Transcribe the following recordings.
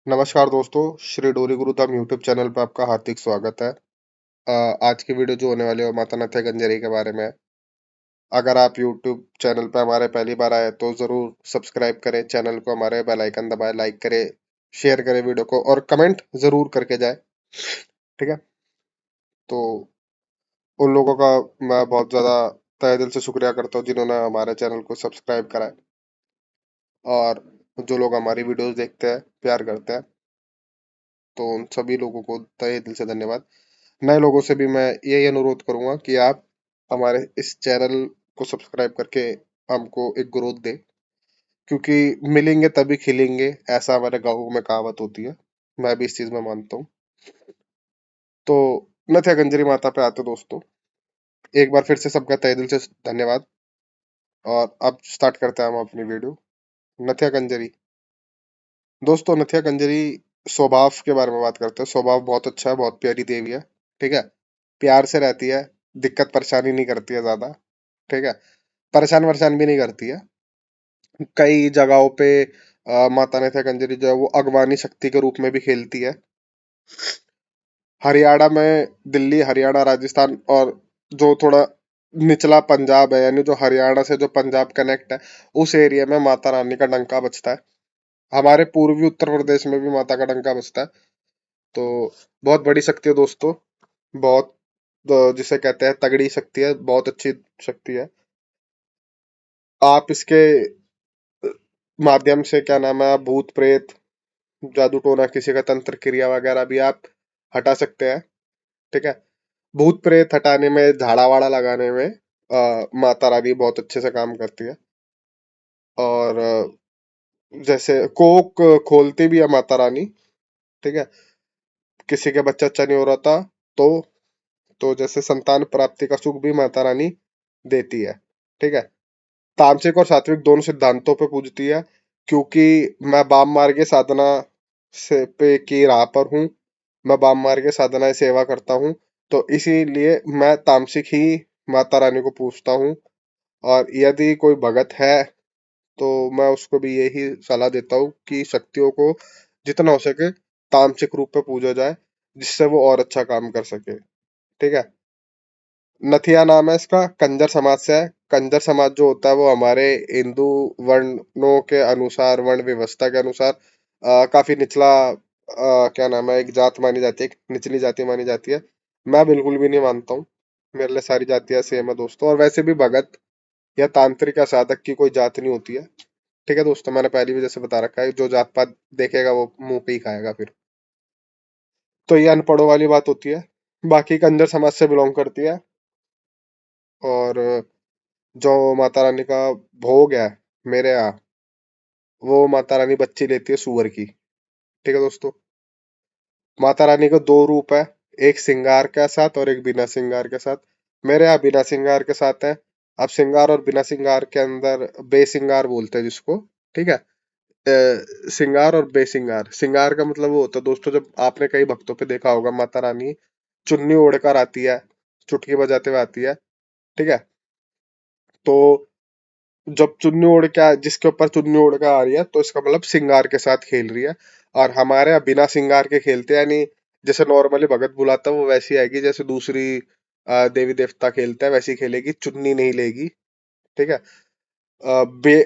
नमस्कार दोस्तों, श्री डोरी गुरुधाम यूट्यूब चैनल पे आपका हार्दिक स्वागत है। आज की वीडियो जो होने वाली है वो माता नथया गंजेरी के बारे में है। अगर आप यूट्यूब चैनल पे हमारे पहली बार आए तो ज़रूर सब्सक्राइब करें चैनल को, हमारे बेल आइकन दबाएं, लाइक करें, शेयर करें वीडियो को और कमेंट ज़रूर करके जाए। ठीक है? तो उन लोगों का मैं बहुत ज़्यादा तहे दिल से शुक्रिया करता हूँ जिन्होंने हमारे चैनल को सब्सक्राइब करा है और जो लोग हमारी वीडियोस देखते हैं, प्यार करते हैं, तो उन सभी लोगों को तहे दिल से धन्यवाद। नए लोगों से भी मैं यही अनुरोध करूंगा कि आप हमारे इस चैनल को सब्सक्राइब करके हमको एक ग्रोथ दें, क्योंकि मिलेंगे तभी खिलेंगे, ऐसा हमारे गाँव में कहावत होती है। मैं भी इस चीज में मानता हूँ। तो नथया गंजरी माता पे आते दोस्तों, एक बार फिर से सबका तहे दिल से धन्यवाद। और अब स्टार्ट करते हैं हम अपनी वीडियो। नथया गंजरी दोस्तों, नथया गंजरी स्वभाव के बारे में बात करते हैं। स्वभाव बहुत अच्छा है, बहुत प्यारी देवी है। ठीक है? प्यार से रहती है, दिक्कत परेशानी नहीं करती है ज्यादा। ठीक है? परेशान वरेशान भी नहीं करती है। कई जगहों पे माता नेता कंजरी जो है वो अगवानी शक्ति के रूप में भी खेलती है। हरियाणा में, दिल्ली, हरियाणा, राजस्थान और जो थोड़ा निचला पंजाब है, यानी जो हरियाणा से जो पंजाब कनेक्ट है, उस एरिया में माता रानी का डंका बजता है। हमारे पूर्वी उत्तर प्रदेश में भी माता का डंका बजता है। तो बहुत बड़ी शक्ति है दोस्तों, बहुत जिसे कहते हैं तगड़ी शक्ति है, बहुत अच्छी शक्ति है। आप इसके माध्यम से क्या नाम है, भूत प्रेत, जादू टोना, किसी का तंत्र क्रिया वगैरह भी आप हटा सकते हैं। ठीक है? भूत प्रेत हटाने में, झाड़ा वाड़ा लगाने में माता रानी बहुत अच्छे से काम करती है। और जैसे कोक खोलती भी है माता रानी। ठीक है? किसी के बच्चा अच्छा नहीं हो रहा था, तो जैसे संतान प्राप्ति का सुख भी माता रानी देती है। ठीक है? तामसिक और सात्विक दोनों सिद्धांतों पे पूजती है, क्योंकि मैं वाम मार्गीय साधना से पे की राह पर हूँ। मैं वाम मार्गीय साधना सेवा करता हूँ, तो इसीलिए मैं तामसिक ही माता रानी को पूजता हूँ। और यदि कोई भगत है तो मैं उसको भी यही सलाह देता हूँ कि शक्तियों को जितना हो सके तामसिक रूप में पूजा जाए, जिससे वो और अच्छा काम कर सके। ठीक है? नथिया नाम है इसका, कंजर समाज से है। कंजर समाज जो होता है वो हमारे हिंदू वर्णों के अनुसार, वर्ण व्यवस्था के अनुसार काफी निचला क्या नाम है, एक जात मानी जाती है, एक निचली जाति मानी जाती है। मैं बिल्कुल भी नहीं मानता हूँ। मेरे लिए सारी जातियां सेम है दोस्तों, और वैसे भी भगत या तांत्रिक या साधक की कोई जात नहीं होती है। ठीक है दोस्तों? मैंने पहली भी जैसे बता रखा है, जो जात पात देखेगा वो मुंह पे ही खाएगा फिर। तो ये अनपढ़ों वाली बात होती है। बाकी कंजर समाज से बिलोंग करती है। और जो माता रानी का भोग है मेरे यहाँ, वो माता रानी बच्ची लेती है सुअर की। ठीक है दोस्तों? माता रानी के दो रूप है, एक श्रृंगार के साथ और एक बिना श्रृंगार के साथ। मेरे यहाँ बिना श्रृंगार के साथ है। अब श्रृंगार और बिना श्रृंगार के अंदर बेश्रृंगार बोलते हैं जिसको। ठीक है? श्रृंगार और बेश्रृंगार, श्रृंगार का मतलब वो होता है दोस्तों, जब आपने कई भक्तों पे देखा होगा माता रानी चुन्नी ओढ़कर आती है, चुटकी बजाते हुए आती है। ठीक है? तो जब चुन्नी ओढ़ के जिसके ऊपर चुन्नी ओढ़ के आ रही है, तो इसका मतलब श्रृंगार के साथ खेल रही है। और हमारे यहाँ बिना श्रृंगार के खेलते हैं, यानी जैसे नॉर्मली भगत बुलाता है वो वैसी आएगी, जैसे दूसरी देवी देवता खेलता है वैसी खेलेगी, चुन्नी नहीं लेगी। ठीक है?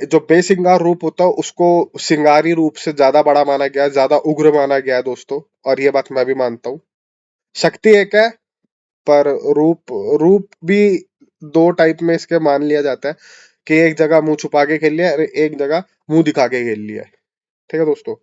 जो बेश्रृंगार रूप होता है उसको श्रृंगारी रूप से ज्यादा बड़ा माना गया है, ज्यादा उग्र माना गया है दोस्तों। और ये बात मैं भी मानता हूँ। शक्ति एक है, पर रूप रूप भी दो टाइप में इसके मान लिया जाता है, कि एक जगह मुंह छुपा के खेल लिया और एक जगह मुंह दिखा के खेल लिया है। ठीक है दोस्तों?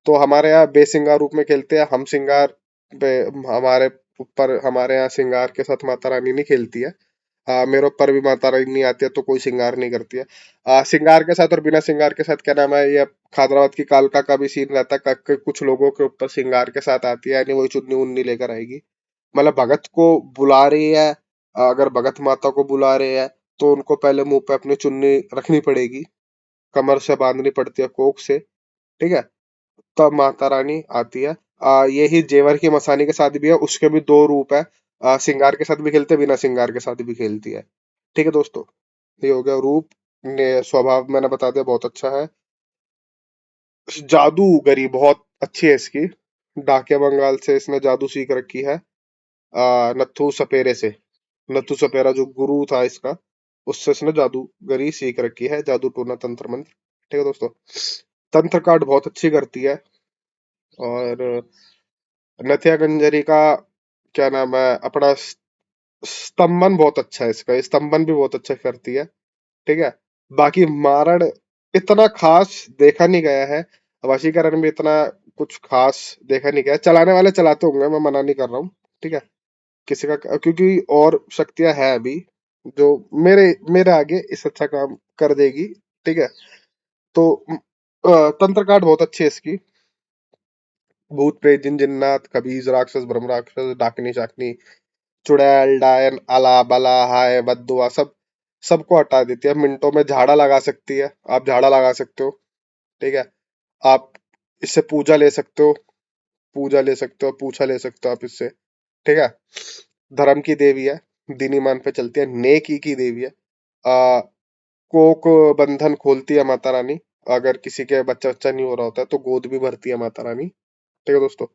तो हमारे यहाँ बेसिंगार रूप में खेलते हैं हम। सिंगार पे हमारे ऊपर, हमारे यहाँ सिंगार के साथ माता रानी नहीं खेलती है। मेरे ऊपर भी माता रानी नहीं आती है तो कोई सिंगार नहीं करती है। सिंगार के साथ और बिना सिंगार के साथ क्या नाम है, ये खादराबाद की कालका का भी सीन रहता है। कुछ लोगों के ऊपर सिंगार के साथ आती है, यानी वही चुन्नी उन्नी लेकर आएगी। मतलब भगत को बुला रही है, अगर भगत माता को बुला रहे हैं तो उनको पहले मुंह पे अपनी चुन्नी रखनी पड़ेगी, कमर से बांधनी पड़ती है कोक से। ठीक है? तब माता रानी आती है। यही जेवर की मसानी के साथ भी है, उसके भी दो रूप है। श्रृंगार के साथ भी खेलते हैं, बिना श्रृंगार के साथ भी खेलती है। ठीक है दोस्तों? ये हो गया रूप। स्वभाव मैंने बता दिया बहुत अच्छा है। जादूगरी बहुत अच्छी है इसकी। डाकिया बंगाल से इसने जादू सीख रखी है। नत्थु सपेरे से। नत्थु सपेरा जो गुरु था इसका, उससे इसने जादूगरी सीख रखी है, जादू टोना तंत्र मंत्र। ठीक है दोस्तों। तंत्र काट बहुत अच्छी करती है। और नथिया गंजरी का क्या नाम है अपना, स्तंभन बहुत अच्छा है इसका, स्तंभन भी बहुत अच्छा करती है। ठीक है। बाकी मारण इतना खास देखा नहीं गया है। वशीकरण भी इतना कुछ खास देखा नहीं गया। चलाने वाले चलाते होंगे, मैं मना नहीं कर रहा हूँ। ठीक है। किसी का, क्योंकि और शक्तियां है अभी जो मेरे मेरे आगे इस अच्छा काम कर देगी। ठीक है। तो तंत्र कांड बहुत अच्छी है इसकी। भूत प्रेत जिन जिन्नात खबीज राक्षस ब्रह्म राक्षस डाकनी शाकनी चुड़ैल डायन अला बला हाय बद्दुआ सब सबको हटा देती है। मिनटों में झाड़ा लगा सकती है, आप झाड़ा लगा सकते हो। ठीक है। आप इससे पूजा ले सकते हो, पूजा ले सकते हो, पूछा ले सकते हो आप इससे। ठीक है। धर्म की देवी है, दीन ईमान पे चलती है, नेकी की देवी है। आ, कोक बंधन खोलती है माता रानी। अगर किसी के बच्चा बच्चा नहीं हो रहा होता है तो गोद भी भरती है माता रानी। ठीक है दोस्तों।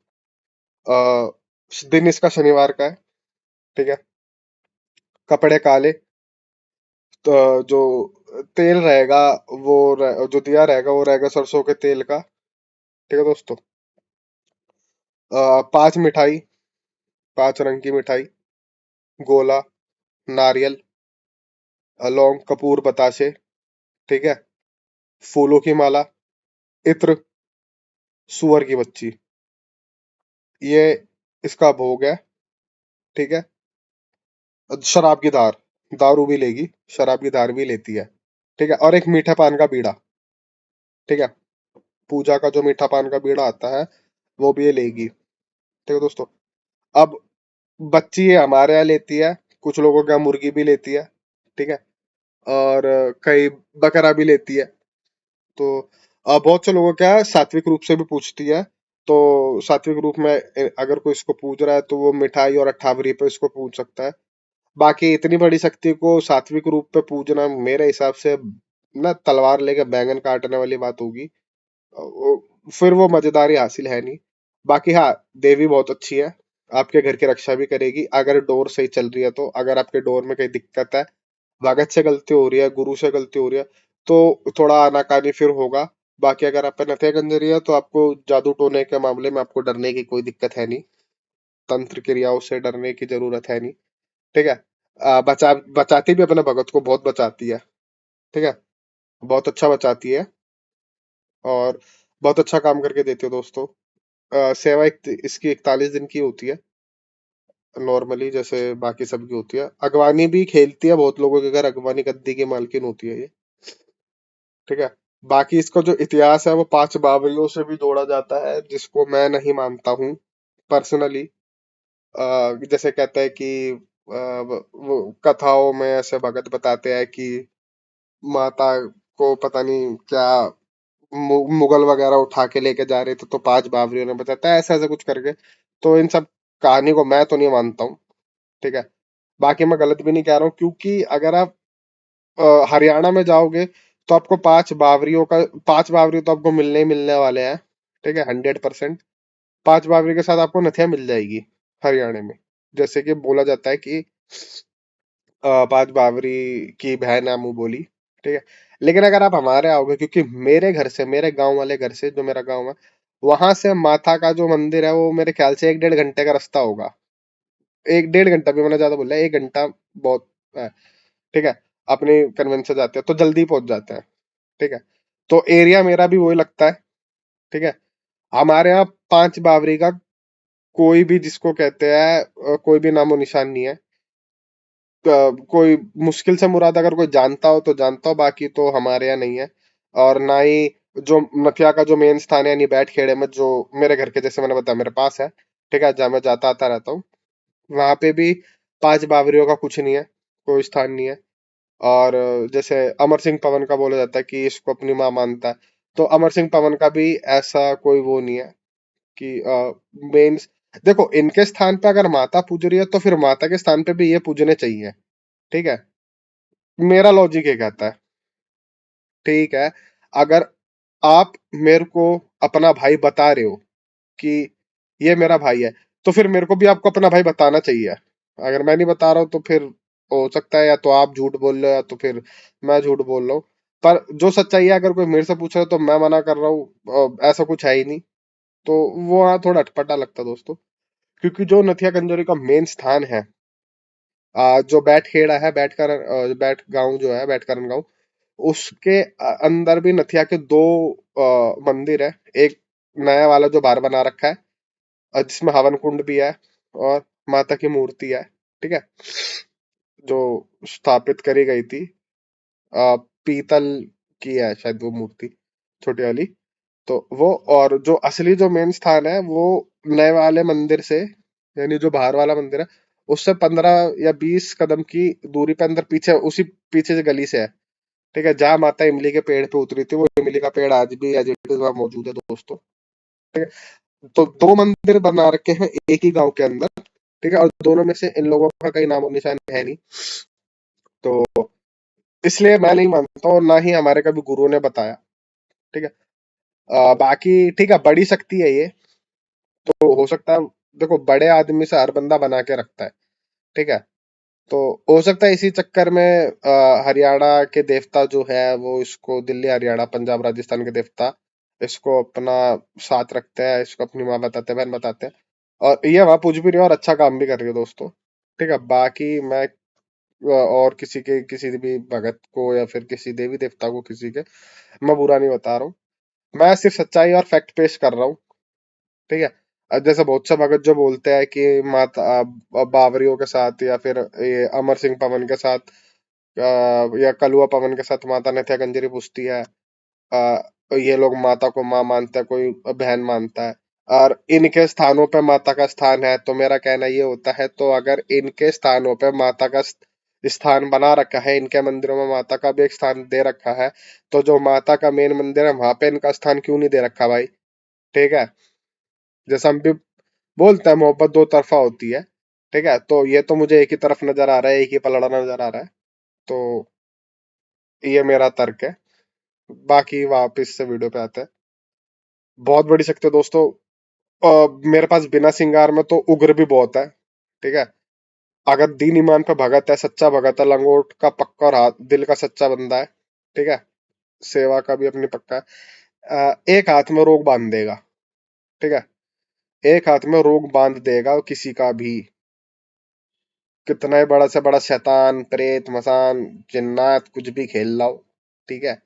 आ, दिन इसका शनिवार का है। ठीक है। कपड़े काले, तो जो तेल रहेगा जो दिया रहेगा वो रहेगा सरसों के तेल का। ठीक है दोस्तों। 5 मिठाई, 5 रंग की मिठाई, गोला, नारियल, लौंग, कपूर, बताशे। ठीक है। फूलों की माला, इत्र, सुअर की बच्ची, ये इसका भोग है। ठीक है। शराब की धार, दारू भी लेगी, शराब की धार भी लेती है। ठीक है। और एक मीठा पान का बीड़ा। ठीक है। पूजा का जो मीठा पान का बीड़ा आता है वो भी ये लेगी। ठीक है दोस्तों। अब बच्ची ये हमारे यहाँ लेती है, कुछ लोगों के यहाँ मुर्गी भी लेती है। ठीक है। और कई बकरा भी लेती है। तो बहुत से लोगों क्या है, सात्विक रूप से भी पूछती है। तो सात्विक रूप में अगर कोई इसको पूज रहा है तो वो मिठाई और अट्ठावरी पे इसको पूज सकता है। बाकी इतनी बड़ी शक्ति को सात्विक रूप पे पूजना मेरे हिसाब से ना तलवार लेके बैंगन काटने वाली बात होगी। फिर वो मजेदारी हासिल है नहीं। बाकी हाँ, देवी बहुत अच्छी है। आपके घर की रक्षा भी करेगी अगर डोर सही चल रही है तो। अगर आपके डोर में कहीं दिक्कत है, भगत से गलती हो रही है, गुरु से गलती हो रही है, तो थोड़ा आनाकानी फिर होगा। बाकी अगर आप पे नथिया गंजरी है तो आपको जादू टोने के मामले में आपको डरने की कोई दिक्कत है नहीं। तंत्र क्रियाओं से डरने की जरूरत है नहीं। ठीक है। बचाती भी अपने भगत को बहुत बचाती है। ठीक है। बहुत अच्छा बचाती है। और बहुत अच्छा काम करके देती है दोस्तों। सेवा इसकी 41 दिन की होती है नॉर्मली, जैसे बाकी सबकी होती है। अगवानी भी खेलती है, बहुत लोगों के घर अगवानी गद्दी की मालकिन होती है ये। ठीक है। बाकी इसका जो इतिहास है वो 5 बावरियों से भी जोड़ा जाता है, जिसको मैं नहीं मानता हूँ पर्सनली। जैसे कहते हैं कि वो कथाओं में ऐसे भगत बताते हैं कि माता को पता नहीं क्या मुगल वगैरह उठा के लेके जा रहे थे तो 5 बावरियों ने बताया था, ऐसा ऐसा कुछ करके। तो इन सब कहानी को मैं तो नहीं मानता हूँ। ठीक है। बाकी मैं गलत भी नहीं कह रहा हूँ, क्योंकि अगर आप हरियाणा में जाओगे तो आपको 5 बावरी तो आपको मिलने ही मिलने वाले हैं। ठीक है। 100%। 5 बावरी के साथ आपको नथिया मिल जाएगी हरियाणा में। जैसे कि बोला जाता है कि 5 बावरी की बहन है मुंह बोली। ठीक है। लेकिन अगर आप हमारे आओगे, क्योंकि मेरे घर से, मेरे गांव वाले घर से, जो मेरा गांव है, वहां से माता का जो मंदिर है वो मेरे ख्याल से 1 डेढ़ घंटे का रास्ता होगा। 1 डेढ़ घंटा भी मैंने ज्यादा बोला, 1 घंटा बहुत है। ठीक है। अपनी कन्वेंस से जाते हैं तो जल्दी पहुंच जाते हैं। ठीक है। तो एरिया मेरा भी वही लगता है। ठीक है। हमारे यहाँ 5 बावरी का कोई भी, जिसको कहते हैं कोई भी नामो निशान नहीं है। कोई मुश्किल से मुराद अगर कोई जानता हो तो जानता हो, बाकी तो हमारे यहाँ नहीं है। और ना ही जो नथिया का जो मेन स्थान है, यानी बैठ खेड़े में, जो मेरे घर के जैसे मैंने बताया मेरे पास है। ठीक है। जहाँ मैं जाता आता रहता हूँ, वहां पे भी 5 बावरियों का कुछ नहीं है, कोई स्थान नहीं है। और जैसे अमर सिंह पवन का बोला जाता है कि इसको अपनी माँ मानता है, तो अमर सिंह पवन का भी ऐसा कोई वो नहीं है कि मेन। देखो, इनके स्थान पे अगर माता पूज रही है तो फिर माता के स्थान पे भी ये पूजने चाहिए। ठीक है। मेरा लॉजिक ये कहता है। ठीक है। अगर आप मेरे को अपना भाई बता रहे हो कि ये मेरा भाई है, तो फिर मेरे को भी आपको अपना भाई बताना चाहिए। अगर मैं नहीं बता रहा हूँ तो फिर हो सकता है या तो आप झूठ बोल रहे हो या तो फिर मैं झूठ बोल रहा हूँ। पर जो सच्चाई है, अगर कोई मेरे से पूछ रहा है तो मैं मना कर रहा हूँ, ऐसा कुछ है ही नहीं। तो वो हाँ थोड़ा अटपटा लगता है दोस्तों। क्योंकि जो नथिया कंजोरी का मेन स्थान है, जो बैठखेड़ा है, बैठ गांव जो है, बैठकरन गांव, उसके अंदर भी नथिया के दो मंदिर है। एक नया वाला जो बाहर बना रखा है, जिसमें हवन कुंड भी है और माता की मूर्ति है, ठीक है, जो स्थापित करी गई थी। पीतल की है शायद वो मूर्ति, छोटी वाली। तो वो, और जो असली जो मेन स्थान है वो नए वाले मंदिर से, यानी जो बाहर वाला मंदिर है, उससे 15 या 20 कदम की दूरी पे अंदर पीछे, उसी पीछे से गली से है, ठीक है, जहाँ माता इमली के पेड़ पे उतरी थी। वो इमली का पेड़ आज भी एज इट इज वहाँ मौजूद है दोस्तों। तो दो मंदिर बना रखे हैं एक ही गांव के अंदर, ठीक है, और दोनों में से इन लोगों का कहीं नामो निशान है नहीं। तो इसलिए मैं नहीं मानता और ना ही हमारे कभी गुरुओं ने बताया, ठीक है। बाकी ठीक है, बड़ी शक्ति है ये, तो हो सकता है, देखो बड़े आदमी से हर बंदा बना के रखता है, ठीक है। तो हो सकता है इसी चक्कर में हरियाणा के देवता जो है वो इसको, दिल्ली हरियाणा पंजाब राजस्थान के देवता इसको अपना साथ रखते हैं, इसको अपनी माँ बताते हैं, बहन बताते हैं। और ये वहां पूछ भी रही है और अच्छा काम भी कर रही है दोस्तों, ठीक है। बाकी मैं और किसी भी भगत को या फिर किसी देवी देवता को, किसी के मैं बुरा नहीं बता रहा हूँ। मैं सिर्फ सच्चाई और फैक्ट पेश कर रहा हूँ, ठीक है। जैसे बहुत से भगत जो बोलते हैं कि माता बावरियों के साथ या फिर ये अमर सिंह पवन के साथ, या कलुआ पवन के साथ माता नथिया कंजरी पूछती है। ये लोग माता को माँ मानते हैं, कोई बहन मानता है, और इनके स्थानों पे माता का स्थान है। तो मेरा कहना ये होता है, तो अगर इनके स्थानों पे माता का स्थान बना रखा है, इनके मंदिरों में माता का भी एक स्थान दे रखा है, तो जो माता का मेन मंदिर है वहां पे इनका स्थान क्यों नहीं दे रखा भाई, ठीक है। जैसा हम भी बोलते हैं मोहब्बत दो तरफा होती है, ठीक है। तो ये तो मुझे एक ही तरफ नजर आ रहा है, एक ही पलड़ा नजर आ रहा है। तो ये मेरा तर्क है। बाकी वापिस से वीडियो पे आते हैं। बहुत बड़ी शक्ति है दोस्तों। मेरे पास बिना सिंगार में तो उग्र भी बहुत है, ठीक है। अगर दीन ईमान पे भगत है, सच्चा भगत है, लंगोट का पक्का और हाथ दिल का सच्चा बंदा है, ठीक है, सेवा का भी अपनी पक्का है। एक हाथ में रोग बांध देगा, ठीक है, एक हाथ में रोग बांध देगा किसी का भी। कितना ही बड़ा से बड़ा शैतान, प्रेत, मसान, जिन्नात कुछ भी खेल लाओ, ठीक है,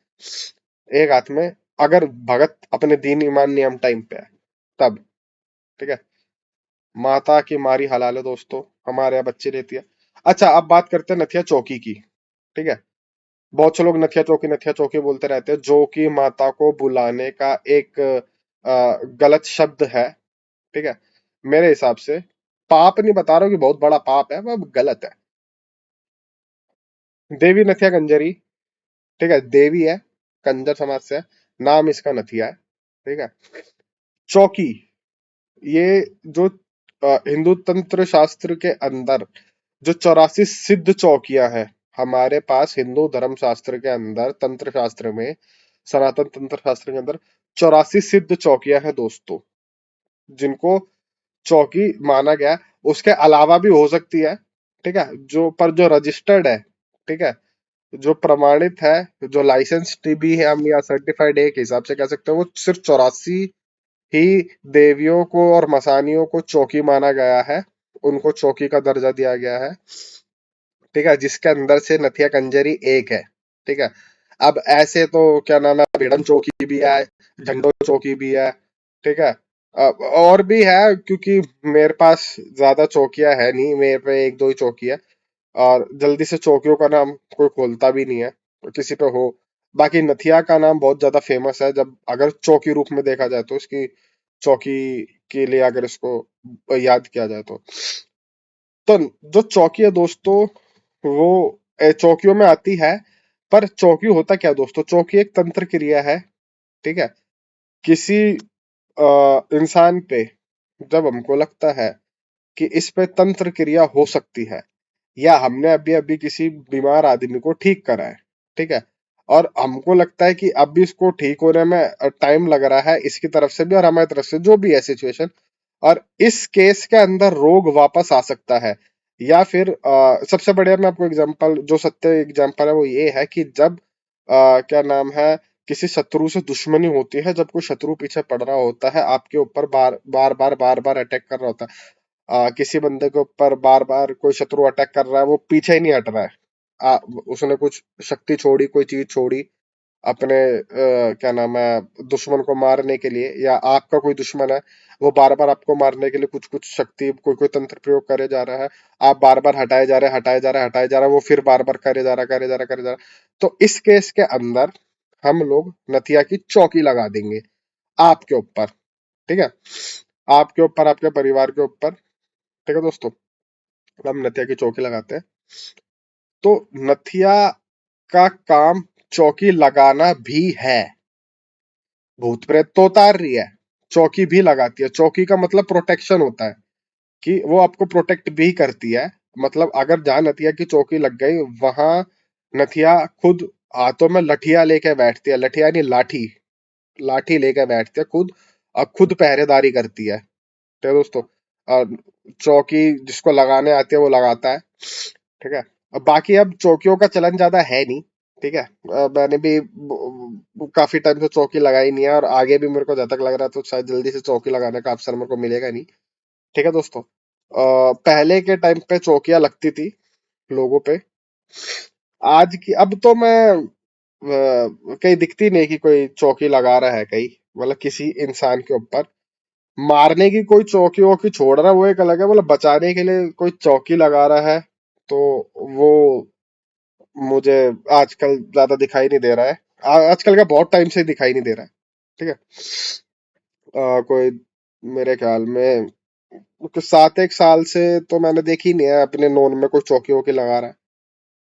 एक हाथ में, अगर भगत अपने दीन ईमान नियम टाइम पे है तब, ठीक है। माता की मारी हलाल है दोस्तों, हमारे यहाँ बच्ची रहती है। अच्छा, अब बात करते हैं नथिया चौकी की, ठीक है। बहुत से लोग नथिया चौकी बोलते रहते हैं, जो कि माता को बुलाने का एक गलत शब्द है, ठीक है। मेरे हिसाब से पाप नहीं बता रहा हूँ कि बहुत बड़ा पाप है, वह गलत है। देवी नथिया कंजरी, ठीक है, देवी है, कंजर समाज से है, नाम इसका नथिया है, ठीक है। चौकी, ये जो हिंदू तंत्र शास्त्र के अंदर जो 84 सिद्ध चौकियां हैं, हमारे पास हिंदू धर्म शास्त्र के अंदर, तंत्र शास्त्र में, सनातन तंत्र शास्त्र के अंदर 84 सिद्ध चौकियां हैं दोस्तों, जिनको चौकी माना गया है। उसके अलावा भी हो सकती है, ठीक है, जो पर जो रजिस्टर्ड है, ठीक है, जो प्रमाणित है, जो लाइसेंस टीबी है, हम या सर्टिफाइड है के हिसाब से कह सकते हैं, वो सिर्फ 84 ही देवियों को और मसानियों को चौकी माना गया है। उनको चौकी का दर्जा दिया गया है, ठीक है, जिसके अंदर से नथिया कंजरी एक है, ठीक है। अब ऐसे तो क्या नाम है, भिड़न चौकी भी है, झंडो चौकी भी है, ठीक है। और भी है, क्योंकि मेरे पास ज्यादा चौकियां है नहीं, मेरे पे एक दो ही चौकी है, और जल्दी से चौकियों का नाम कोई खोलता भी नहीं है, तो किसी पे हो। बाकी नथिया का नाम बहुत ज्यादा फेमस है, जब अगर चौकी रूप में देखा जाए तो, इसकी चौकी के लिए अगर इसको याद किया जाए तो जो चौकी है दोस्तों, वो चौकियों में आती है। पर चौकी होता क्या है दोस्तों, चौकी एक तंत्र क्रिया है, ठीक है। किसी इंसान पे जब हमको लगता है कि इस पे तंत्र क्रिया हो सकती है, या हमने अभी अभी किसी बीमार आदमी को ठीक करा है, ठीक है, और हमको लगता है कि अब भी इसको ठीक होने में टाइम लग रहा है, इसकी तरफ से भी और हमारी तरफ से, जो भी है सिचुएशन। और इस केस के अंदर रोग वापस आ सकता है। या फिर सबसे बढ़िया मैं आपको एग्जांपल, जो सत्य एग्जांपल है वो ये है कि जब क्या नाम है, किसी शत्रु से दुश्मनी होती है, जब कोई शत्रु पीछे पड़ रहा होता है आपके ऊपर, बार बार अटैक कर रहा होता है, किसी बंदे के ऊपर बार बार कोई शत्रु अटैक कर रहा है, वो पीछे ही नहीं हट रहा है, उसने कुछ शक्ति छोड़ी, कोई चीज छोड़ी अपने क्या नाम है, दुश्मन को मारने के लिए, या आपका कोई दुश्मन है वो बार बार आपको मारने के लिए कुछ कुछ शक्ति, कोई कोई तंत्र प्रयोग करे जा रहा है, आप बार बार हटाए जा रहे, हटाए जा रहे, हटाए जा रहा है, वो फिर बार बार करे जा रहा, करे जा रहा, करे जा रहा। तो इस केस के अंदर हम लोग नथिया की चौकी लगा देंगे आपके ऊपर। ठीक है, आपके ऊपर, आपके परिवार के ऊपर। ठीक है दोस्तों, हम नथिया की चौकी लगाते हैं। तो नथिया का काम चौकी लगाना भी है। भूत प्रेत तो उतार रही है, चौकी भी लगाती है। चौकी का मतलब प्रोटेक्शन होता है, कि वो आपको प्रोटेक्ट भी करती है। मतलब अगर जहां नथिया की चौकी लग गई, वहां नथिया खुद हाथों में लठिया लेके बैठती है, लठिया नहीं, लाठी, लाठी लेके बैठती है खुद, और खुद पहरेदारी करती है। ठीक है दोस्तों, और चौकी जिसको लगाने आती है वो लगाता है। ठीक है। अब बाकी अब चौकियों का चलन ज्यादा है नहीं। ठीक है। मैंने भी काफी टाइम से चौकी लगाई नहीं है, और आगे भी मेरे को जब तक लग रहा है तो शायद जल्दी से चौकी लगाने का अवसर मेरे को मिलेगा नहीं। ठीक है दोस्तों, पहले के टाइम पे चौकियां लगती थी लोगों पे। आज की अब तो मैं कहीं दिखती नहीं कि कोई चौकी लगा रहा है कहीं, मतलब किसी इंसान के ऊपर। मारने की कोई चौकी वौकी छोड़ रहा है वो एक अलग है, मतलब बचाने के लिए कोई चौकी लगा रहा है तो वो मुझे आजकल ज्यादा दिखाई नहीं दे रहा है। आजकल का बहुत टाइम से दिखाई नहीं दे रहा है। ठीक है। कोई मेरे ख्याल में कुछ 7 एक साल से तो मैंने देखी नहीं है अपने नोन में कोई चौकी वौकी लगा रहा है।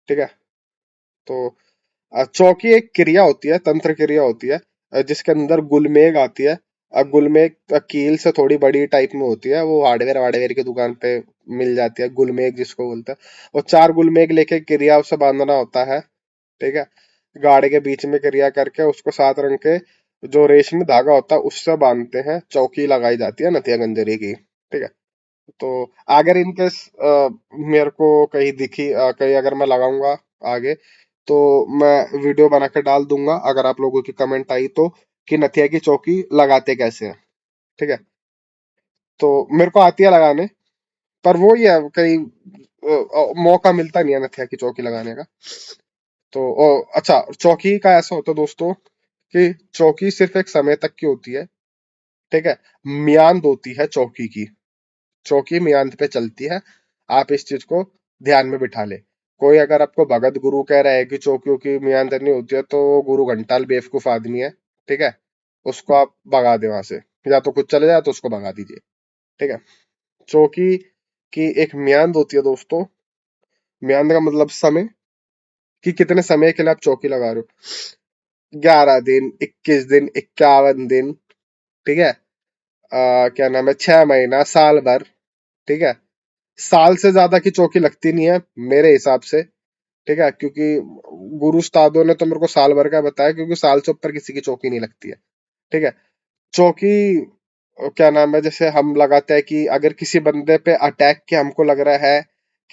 ठीक है। तो चौकी एक क्रिया होती है, तंत्र क्रिया होती है, जिसके अंदर गुलमेघ आती है। गुलमेघ कील से थोड़ी बड़ी टाइप में होती है, वो हार्डवेयर वार्डवेयर की दुकान पे मिल जाती है, गुलमेघ जिसको बोलते हैं। वो 4 गुलमेघ लेके क्रिया उसे बांधना होता है। ठीक है। गाड़े के बीच में क्रिया करके उसको 7 रंग के जो रेशमी धागा होता है उससे बांधते हैं, चौकी लगाई जाती है नथिया गंजेरी की। ठीक है। तो अगर इनकेस मेरे को कहीं दिखी, कहीं अगर मैं लगाऊंगा आगे, तो मैं वीडियो बना के डाल दूंगा, अगर आप लोगों की कमेंट आई तो, कि नथिया की चौकी लगाते कैसे हैं। ठीक है। तो मेरे को आती है लगाने, पर वो ही है, कहीं मौका मिलता नहीं है नथिया की चौकी लगाने का। तो अच्छा, चौकी का ऐसा होता है दोस्तों कि चौकी सिर्फ एक समय तक की होती है। ठीक है। म्यांद होती है चौकी की, चौकी म्यांद पे चलती है। आप इस चीज को ध्यान में बिठा ले। कोई अगर आपको भगत गुरु कह रहा है कि चौकियों की म्यांद नहीं होती है, तो वो गुरु घंटाल बेवकूफ आदमी है। ठीक है। उसको आप भगा दे वहां से, या तो खुद चले जाए तो उसको भगा दीजिए। ठीक है। चौकी की एक म्यांद होती है दोस्तों। म्यांद का मतलब समय, कि कितने समय के लिए आप चौकी लगा रहे हो। 11 दिन, 21 दिन, 51 दिन। ठीक है। क्या नाम है, 6 महीना, साल भर। ठीक है। साल से ज्यादा की चौकी लगती नहीं है मेरे हिसाब से। ठीक है, क्योंकि गुरु उस्तादों ने तो मेरे को साल भर का बताया, क्योंकि साल से ऊपर किसी की चौकी नहीं लगती है। ठीक है। चौकी क्या नाम है, जैसे हम लगाते हैं कि अगर किसी बंदे पे अटैक के हमको लग रहा है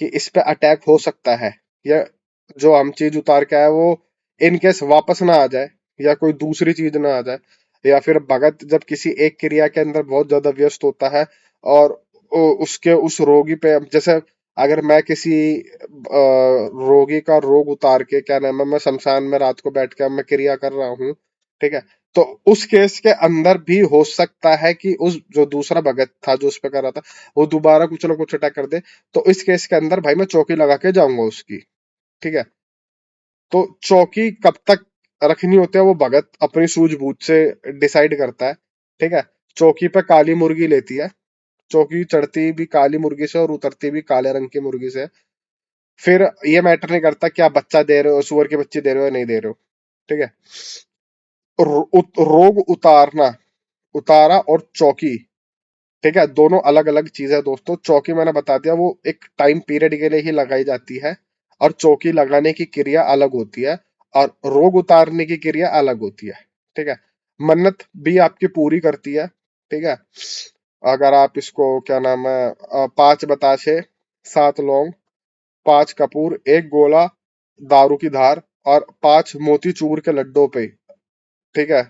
कि इस पे अटैक हो सकता है, या जो हम चीज उतार के आए वो इनकेस वापस ना आ जाए, या कोई दूसरी चीज ना आ जाए, या फिर भगत जब किसी एक क्रिया के अंदर बहुत ज्यादा व्यस्त होता है, और उसके उस रोगी पे, जैसे अगर मैं किसी रोगी का रोग उतार के, क्या नाम है, मैं शमशान में रात को बैठ के मैं क्रिया कर रहा हूँ। ठीक है। तो उस केस के अंदर भी हो सकता है कि उस जो दूसरा भगत था जो उस पे कर रहा था, वो दोबारा कुछ ना कुछ अटैक कर दे। तो इस केस के अंदर भाई मैं चौकी लगा के जाऊंगा उसकी। ठीक है। तो चौकी कब तक रखनी होती है वो भगत अपनी सूझबूझ से डिसाइड करता है। ठीक है। चौकी पे काली मुर्गी लेती है, चौकी चढ़ती भी काली मुर्गी से और उतरती भी काले रंग की मुर्गी से। फिर ये मैटर नहीं करता कि आप बच्चा दे रहे हो, सुअर की बच्ची दे रहे हो या नहीं दे रहे हो। ठीक है। रोग उतारना, उतारा और चौकी, ठीक है, दोनों अलग अलग चीज है दोस्तों। चौकी मैंने बता दिया वो एक टाइम पीरियड के लिए ही लगाई जाती है, और चौकी लगाने की क्रिया अलग होती है। और रोग उतारने की क्रिया अलग होती है। ठीक है। मन्नत भी आपकी पूरी करती है। ठीक है। अगर आप इसको क्या नाम है, 5 बताशे, 7 लौंग, 5 कपूर, 1 गोला दारू की धार और 5 मोतीचूर के लड्डों पे, ठीक है,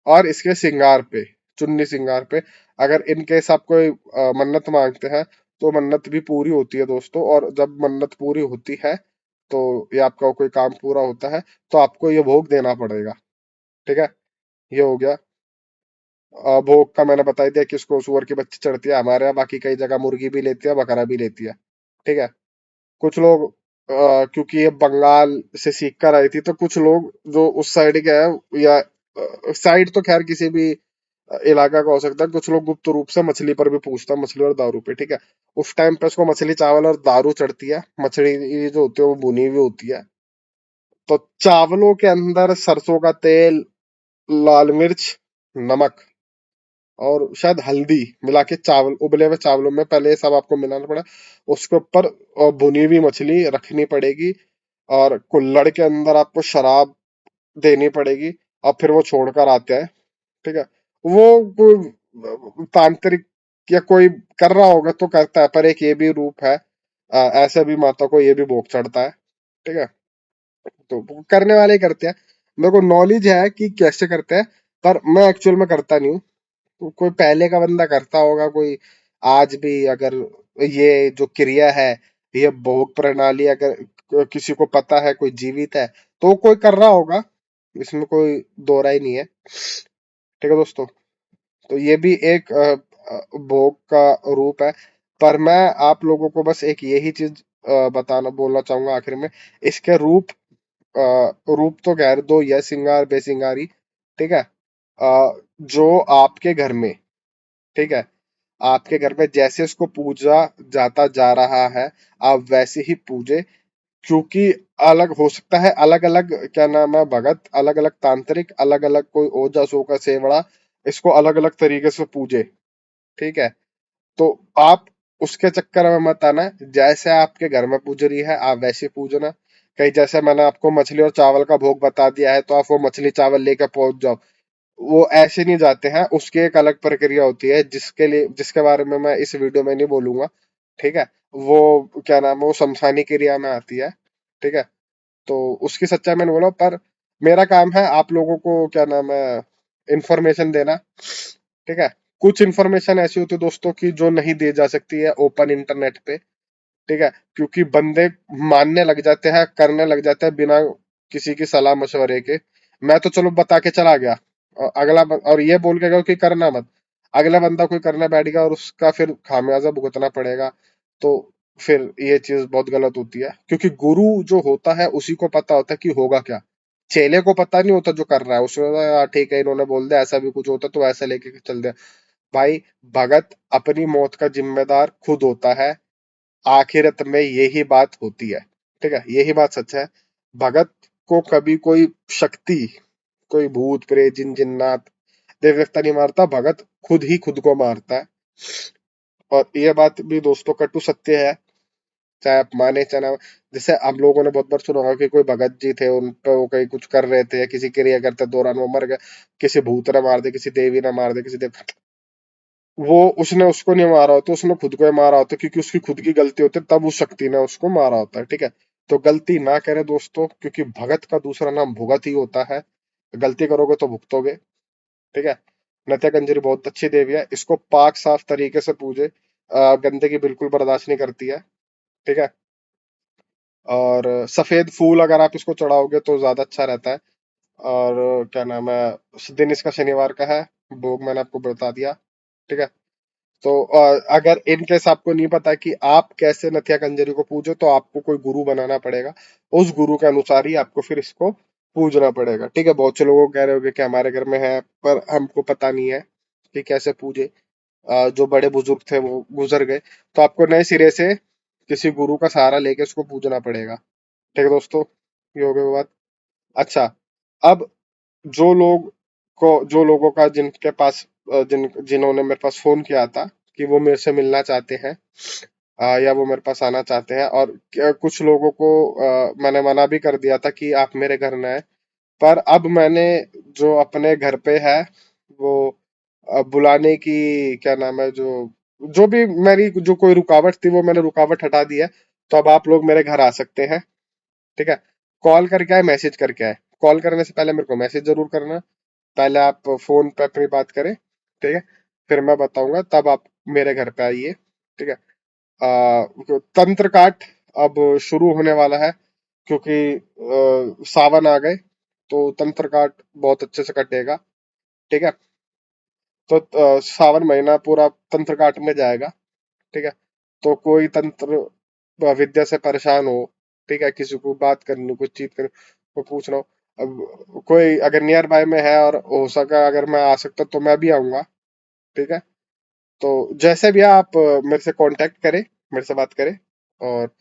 और इसके सिंगार पे, चुन्नी सिंगार पे, अगर इनकेस आप कोई मन्नत मांगते हैं तो मन्नत भी पूरी होती है दोस्तों। और जब मन्नत पूरी होती है तो ये आपका कोई काम पूरा होता है तो आपको ये भोग देना पड़ेगा। ठीक है। ये हो गया। भोग का मैंने बता ही दिया कि इसको सुअर की बच्ची चढ़ती है हमारे यहाँ, बाकी कई जगह मुर्गी भी लेती है, बकरा भी लेती है। ठीक है। कुछ लोग क्योंकि ये बंगाल से सीख कर आई थी तो कुछ लोग जो उस साइड के हैं, या साइड तो खैर किसी भी इलाका का हो सकता है, कुछ लोग गुप्त रूप से मछली पर भी पूछता है, मछली और दारू पे। ठीक है। उस टाइम पे उसको मछली चावल और दारू चढ़ती है। मछली ये जो होती है वो भुनी हुई होती है। तो चावलों के अंदर सरसों का तेल, लाल मिर्च, नमक और शायद हल्दी मिला के, चावल उबले हुए चावलों में पहले ये सब आपको मिलाना पड़ा। उसके ऊपर भुनी हुई मछली रखनी पड़ेगी और कुल्हड़ के अंदर आपको शराब देनी पड़ेगी और फिर वो छोड़कर आते हैं। ठीक है। वो कोई तांत्रिक या कोई कर रहा होगा तो करता है, पर एक ये भी रूप है। ऐसे भी माता को ये भी भोग चढ़ता है। ठीक है। तो वो करने वाले ही करते हैं। मेरे को नॉलेज है कि कैसे करते हैं, पर मैं एक्चुअल में करता नहीं हूँ। तो कोई पहले का बंदा करता होगा, कोई आज भी अगर ये जो क्रिया है, ये भोग प्रणाली अगर किसी को पता है, कोई जीवित है तो वो कोई कर रहा होगा, इसमें कोई दो राय नहीं है। ठीक है दोस्तों। तो ये भी एक भोग का रूप है। पर मैं आप लोगों को बस एक यही चीज बताना बोलना चाहूंगा आखिर में। इसके रूप रूप तो खैर दो ही है, सिंगार बेसिंगारी। ठीक है। जो आपके घर में, ठीक है, आपके घर में जैसे उसको पूजा जाता जा रहा है, आप वैसे ही पूजे। क्योंकि अलग हो सकता है, अलग अलग क्या नाम है, भगत अलग अलग, तांत्रिक अलग अलग, कोई ओजा सोका सेवड़ा इसको अलग अलग तरीके से पूजे। ठीक है। तो आप उसके चक्कर में मत आना। जैसे आपके घर में पूज रही है आप वैसे पूजना। कहीं जैसे मैंने आपको मछली और चावल का भोग बता दिया है तो आप वो मछली चावल लेकर पहुंच जाओ, वो ऐसे नहीं जाते हैं। उसकी एक अलग प्रक्रिया होती है जिसके लिए, जिसके बारे में मैं इस वीडियो में नहीं बोलूंगा। ठीक है। वो क्या नाम है, वो शमशानी क्रिया में आती है। ठीक है। तो उसकी सच्चाई मैंने बोला, पर मेरा काम है आप लोगों को क्या नाम है, इंफॉर्मेशन देना। ठीक है। कुछ इंफॉर्मेशन ऐसी होती है दोस्तों की जो नहीं दी जा सकती है ओपन इंटरनेट पे। ठीक है। क्योंकि बंदे मानने लग जाते हैं, करने लग जाते हैं बिना किसी की सलाह मशवरे के। मैं तो चलो बता के चला गया, और और ये बोल के गया कि करना मत। अगला बंदा कोई करने बैठ गया और उसका फिर खामियाजा भुगतना पड़ेगा। तो फिर ये चीज बहुत गलत होती है, क्योंकि गुरु जो होता है उसी को पता होता है कि होगा क्या। चेले को पता नहीं होता जो कर रहा है, उसने बोला, "हाँ, ठीक है इन्होंने बोल दिया ऐसा भी कुछ होता तो ऐसा लेके चल दिया"। भाई, भगत अपनी मौत का जिम्मेदार खुद होता है। आखिरत में यही बात होती है। ठीक है। यही बात सच है। भगत को कभी कोई शक्ति, कोई भूत प्रेत जिन जिन्नात देव देवता नहीं मारता, भगत खुद ही खुद को मारता है। और ये बात भी दोस्तों कटु सत्य है, चाहे आप माने चाहे ना। जैसे हम लोगों ने बहुत बार सुना होगा कि कोई भगत जी थे, उन पे वो कहीं कुछ कर रहे थे या किसी क्रिया करते दौरान वो मर गए, किसी भूत ने मार दे, किसी देवी ने मार दे, किसी देव, वो उसने उसको नहीं मारा होता, उसने खुद को ही मारा होता, क्योंकि उसकी खुद की गलती होती है, तब उस शक्ति ने उसको मारा होता है। ठीक है। तो गलती ना करें दोस्तों, क्योंकि भगत का दूसरा नाम भुगत ही होता है। गलती करोगे तो भुगतोगे। ठीक है। नत्या कंजरी बहुत अच्छी देवी है, इसको पाक साफ तरीके से पूजे। गंदगी बिल्कुल बर्दाश्त नहीं करती है। ठीक है। और सफेद फूल अगर आप इसको चढ़ाओगे तो ज्यादा अच्छा रहता है। और क्या नाम है, दिन इसका शनिवार का है। भोग मैंने आपको बता दिया। ठीक है। तो अगर इन केस आपको नहीं पता कि आप कैसे नथिया कंजरी को पूजो, तो आपको कोई गुरु बनाना पड़ेगा। उस गुरु के अनुसार ही आपको फिर इसको पूजना पड़ेगा। ठीक है। बहुत से लोग कह रहे होंगे कि हमारे घर में है, पर हमको पता नहीं है कि कैसे पूजे। जो बड़े बुजुर्ग थे वो गुजर गए, तो आपको नए सिरे से किसी गुरु का सहारा लेके उसको पूजना पड़ेगा। ठीक है दोस्तों। ये हो गई वो बात। अच्छा, अब जो लोगों का जिनके पास जिन्होंने मेरे पास फोन किया था कि वो मेरे से मिलना चाहते हैं, या वो मेरे पास आना चाहते हैं, और कुछ लोगों को मैंने मना भी कर दिया था कि आप मेरे घर ना आए। पर अब मैंने जो अपने घर पे है वो बुलाने की क्या नाम है, जो जो भी मेरी जो कोई रुकावट थी वो मैंने रुकावट हटा दी है। तो अब आप लोग मेरे घर आ सकते हैं। ठीक है, कॉल करके आए मैसेज करके आए, कॉल करने से पहले मेरे को मैसेज जरूर करना। पहले आप फोन पे अपनी बात करें, ठीक है, फिर मैं बताऊंगा, तब आप मेरे घर पे आइए। ठीक है। तंत्र काट अब शुरू होने वाला है, क्योंकि सावन आ गए, तो तंत्र काट बहुत अच्छे से कटेगा। ठीक है। तो सावन महीना पूरा तंत्र काट में जाएगा। ठीक है। तो कोई तंत्र विद्या से परेशान हो, ठीक है, किसी को बात करनी हो, कुछ चीज करनी को पूछना हो, अब कोई अगर नियर बाय में है और हो सका अगर मैं आ सकता तो मैं भी आऊंगा। ठीक है। तो जैसे भी आप मेरे से कांटेक्ट करें, मेरे से बात करें, और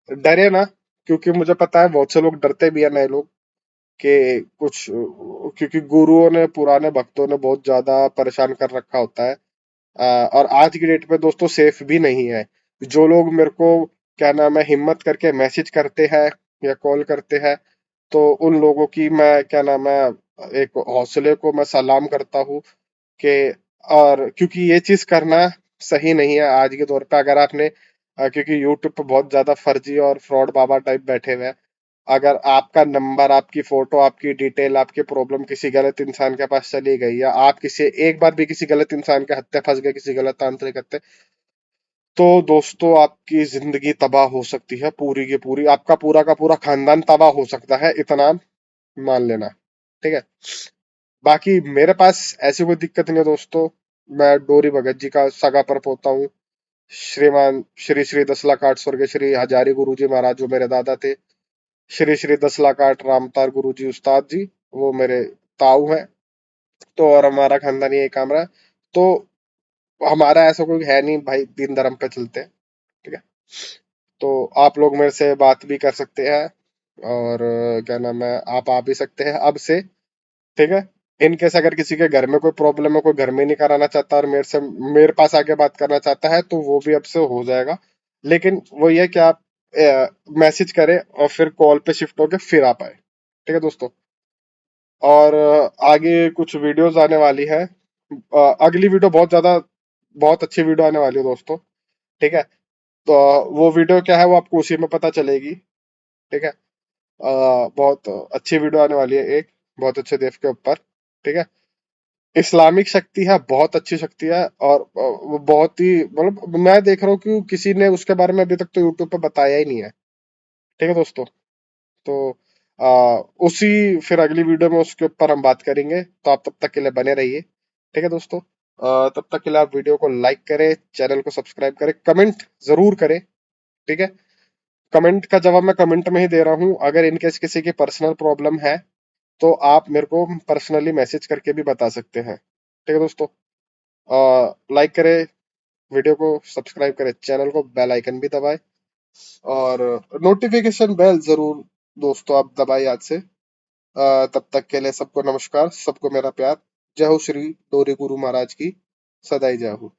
डरे ना, क्योंकि मुझे पता है बहुत से लोग डरते भी है, नए लोग, कि कुछ क्योंकि गुरुओं ने, पुराने भक्तों ने बहुत ज्यादा परेशान कर रखा होता है। और आज की डेट में दोस्तों सेफ भी नहीं है। जो लोग मेरे को क्या नाम है हिम्मत करके मैसेज करते हैं या कॉल करते हैं, तो उन लोगों की मैं क्या नाम है एक हौसले को मैं सलाम करता हूँ कि, और क्योंकि ये चीज करना सही नहीं है आज के दौर पे। अगर आपने क्योंकि यूट्यूब पे बहुत ज्यादा फर्जी और फ्रॉड बाबा टाइप बैठे हुए हैं। अगर आपका नंबर, आपकी फोटो, आपकी डिटेल, आपकी प्रॉब्लम किसी गलत इंसान के पास चली गई, या आप किसी एक बार भी किसी गलत इंसान के हत्थे फंस गए, किसी गलत तांत्रिक हत्थे, तो दोस्तों आपकी जिंदगी तबाह हो सकती है पूरी की पूरी, आपका पूरा का पूरा खानदान तबाह हो सकता है, इतना मान लेना। ठीक है। बाकी मेरे पास ऐसी कोई दिक्कत नहीं है दोस्तों। मैं डोरी भगत जी का सगा परपोता हूँ। श्रीमान श्री श्री दसलाकाठ स्वर्गीय श्री हजारी गुरु जी महाराज जो मेरे दादा थे, श्री श्री दसलाकाठ रामतार गुरु जी उस्ताद जी, वो मेरे ताऊ हैं। तो और हमारा खानदान यही काम रहा है। तो हमारा ऐसा कोई है नहीं भाई, दीन धर्म पे चलते हैं। ठीक है। तो आप लोग मेरे से बात भी कर सकते हैं, और क्या नाम है आप आ भी सकते हैं अब से। ठीक है। इन केस अगर किसी के घर में कोई प्रॉब्लम है, कोई घर में नहीं कराना चाहता और मेरे पास आके बात करना चाहता है, तो वो भी अब से हो जाएगा। लेकिन वो ये कि आप मैसेज करें और फिर कॉल पे शिफ्ट होके फिर आप आए। ठीक है दोस्तों। और आगे कुछ वीडियोस आने वाली है। अगली वीडियो बहुत अच्छी वीडियो आने वाली है दोस्तों। ठीक है। तो वो वीडियो क्या है वो आपको उसी में पता चलेगी। ठीक है। बहुत अच्छी वीडियो आने वाली है, एक बहुत अच्छे देव के ऊपर। ठीक है। इस्लामिक शक्ति है, बहुत अच्छी शक्ति है, और वो बहुत ही मतलब मैं देख रहा हूँ कि किसी ने उसके बारे में अभी तक तो यूट्यूब पे बताया ही नहीं है। ठीक है दोस्तों। तो उसी फिर अगली वीडियो में उसके ऊपर हम बात करेंगे, तो आप तब तक के लिए बने रहिए। ठीक है दोस्तों। तब तक के लिए आप वीडियो को लाइक करें, चैनल को सब्सक्राइब करें, कमेंट जरूर करें। ठीक है। कमेंट का जवाब मैं कमेंट में ही दे रहा हूँ। अगर इनकेस किसी की पर्सनल प्रॉब्लम है, तो आप मेरे को पर्सनली मैसेज करके भी बता सकते हैं। ठीक है दोस्तों। लाइक करें वीडियो को, सब्सक्राइब करें चैनल को, बेल आइकन भी दबाएं, और नोटिफिकेशन बेल जरूर दोस्तों आप दबाएं आज से। तब तक के लिए सबको नमस्कार, सबको मेरा प्यार। जय हो श्री डोरी गुरु महाराज की, सदाई जय हो।